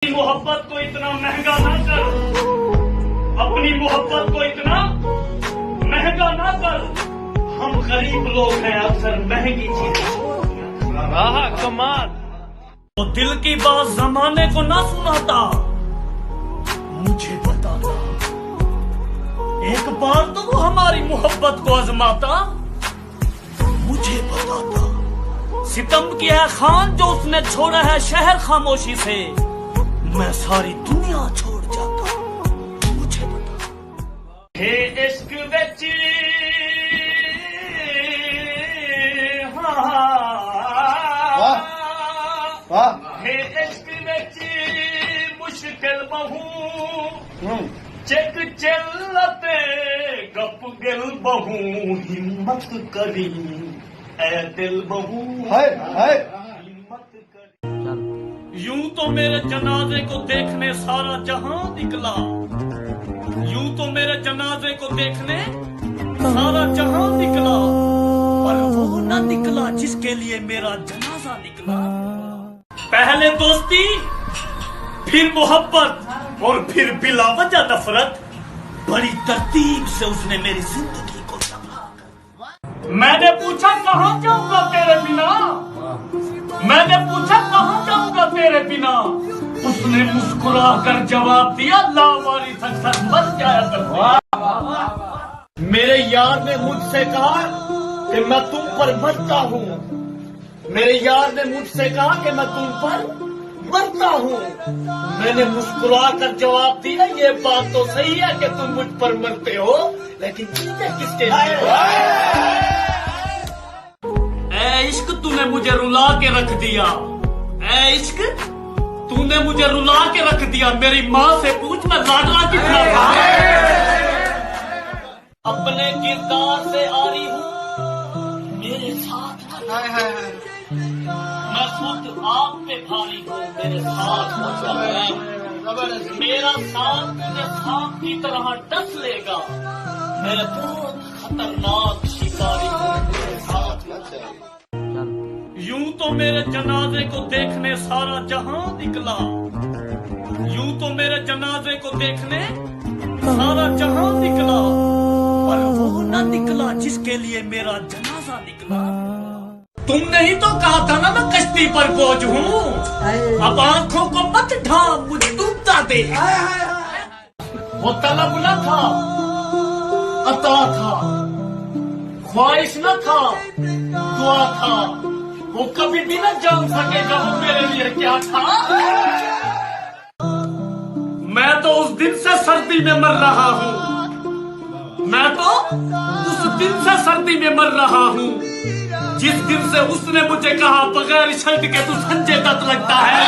मोहब्बत को इतना महंगा ना कर, अपनी मोहब्बत को इतना महंगा ना कर। हम गरीब लोग हैं, अक्सर महंगी चीजें। कमाल। तो दिल की बात जमाने को ना सुनाता, मुझे बताता। एक बार तो वो हमारी मोहब्बत को आजमाता, मुझे बताता। सितम किया है खान जो उसने छोड़ा है शहर खामोशी से, मैं सारी दुनिया छोड़ जाता, मुझे बता। हे इश्क विच हे इश्क विच मुश्किल बहू चेक चलते गप गिल बहू हिम्मत करी ऐ दिल बहू हिम्मत करी। यूं तो मेरे जनाजे को देखने सारा जहां निकला, यूं तो मेरे जनाजे को देखने सारा जहां निकला, पर वो न निकला जिसके लिए मेरा जनाजा निकला। पहले दोस्ती, फिर मोहब्बत और फिर बिला वजह नफरत, बड़ी तरतीब से उसने मेरी जिंदगी को तबाह कर। मैंने पूछा कहां जाऊंगा तेरे बिना, मैंने पूछा कहां जाऊंगा तेरे बिना, उसने मुस्कुरा कर जवाब दिया लावारिस अक्सर मर जाया करते। मेरे यार ने मुझसे कहा कि मैं तुम पर मरता हूँ, मेरे यार ने मुझसे कहा कि मैं तुम पर मरता हूँ। मैंने मुस्कुरा कर जवाब दिया ये बात तो सही है कि तुम मुझ पर मरते हो, लेकिन किसके लिए? ऐ इश्क तूने मुझे रुला के रख दिया, ऐ इश्क तूने मुझे रुला के रख दिया। मेरी माँ से पूछ मैं लाडला कितना था। अपने किरदार से आ रही हूँ मेरे साथ, मैं खुद आप पे भारी हूँ मेरे साथ। मेरा साथ मुझे सांप की तरह डस लेगा, मेरे बहुत खतरनाक शिकारी हूँ मेरे साथ। यूं तो मेरे जनाजे को देखने सारा जहां निकला, यूं तो मेरे जनाजे को देखने सारा जहां निकला, पर वो न निकला जिसके लिए मेरा जनाजा निकला। तुमने ही तो कहा था ना मैं कश्ती पर बोझ हूँ, अब आंखों को मत ढांप मुझे डूबता दे। वो तलब न था, अता था, ख्वाहिश न था, दुआ था। वो कभी भी न जान सकेगा वो मेरे लिए क्या था। मैं तो उस दिन से सर्दी में मर रहा हूँ, मैं तो उस दिन से सर्दी में मर रहा हूँ जिस दिन से उसने मुझे कहा बगैर शर्ट के तू संजय दत्त लगता है।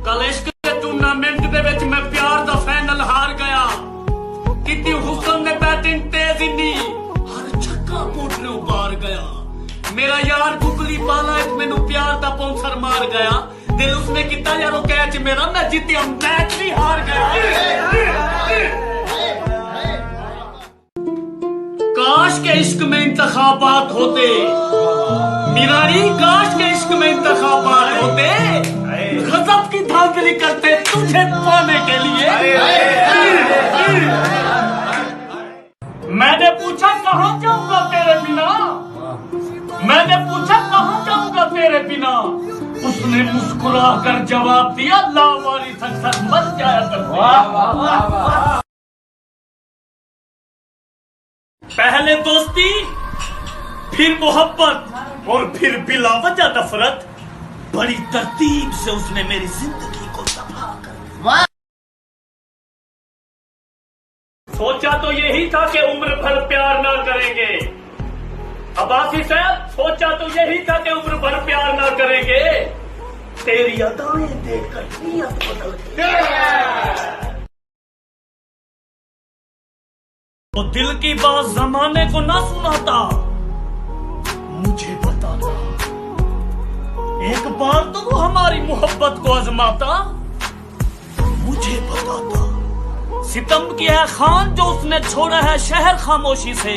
कल इश्क के टूर्नामेंट दे विच मैं प्यार दा फाइनल हार गया, कितनी हुस्न ने बैटिंग तेज इन्नी हर छक्का पोटने उबार गया। मेरा यार गुगली पाला एक मैनू प्यार दा पौंसर मार गया, दिल उसने किता यारो कैच मेरा मैं जितया मैच भी हार गया। काश के इश्क में इंतखाबात होते मिरारी, काश के इश्क में इंतखाबात होते, गजब की धांधली करते तुझे पाने के लिए। मैंने पूछा कहां जाऊंगा तेरे बिना, मैंने पूछा कहां जाऊंगा तेरे बिना, उसने मुस्कुरा कर जवाब दिया लावारिस अक्सर मर जाया करते। पहले दोस्ती, फिर मोहब्बत और फिर बिला वजह नफरत, बड़ी तरतीब से उसने मेरी जिंदगी को तबाह कर। सोचा तो यही था कि उम्र भर प्यार ना करेंगे, अब्बासी साहब सोचा तो यही था कि उम्र भर प्यार ना करेंगे, तेरी अदाएं देखकर नियत बदल गई। तो दिल की बात जमाने को ना सुनाता, मुझे बताता। एक बार तो वो हमारी मोहब्बत को आजमाता, मुझे बताता। सितम किया है खान जो उसने छोड़ा है शहर खामोशी से,